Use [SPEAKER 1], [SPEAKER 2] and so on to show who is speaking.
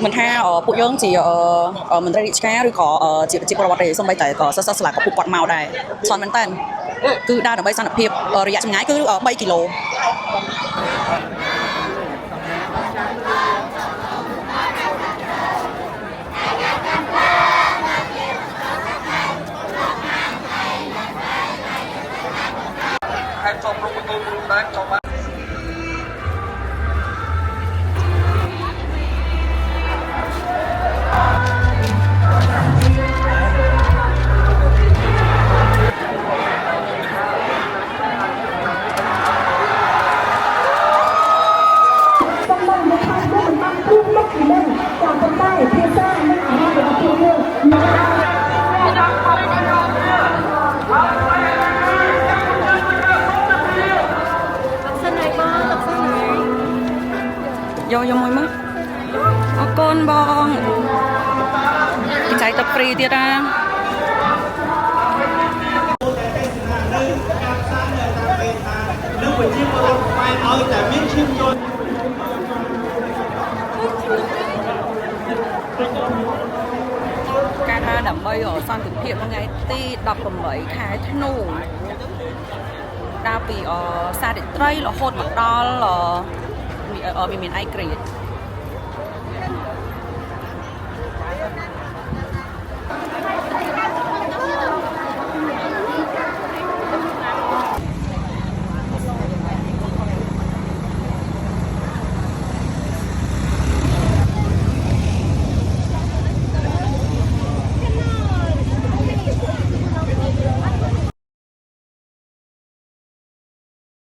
[SPEAKER 1] មិនថាពួកយើងជាមន្ត្រីរាជការឬក៏ជាពលរដ្ឋទេសូម្បីតែក៏សិស្សសាលាក៏ពួកគាត់មកដែរឆ្លងមែនតើគឺដើរដើម្បីសន្តិភាពរយៈចម្ងាយគឺ3គីឡូហើយចូលប្រកបទូដែរចូលយកមួយមើលអរគុណបងចែកទឹកហ្វ្រីទៀតណាលើប្រជាពលរដ្ឋខ្មែរឲ្យតែមានឈាមយន្តការថាដើម្បីសន្តិភាពថ្ងៃទី18ខែធ្នូដើរពីសារិត្រីរហូតមកដល់មានឯករាជ្យ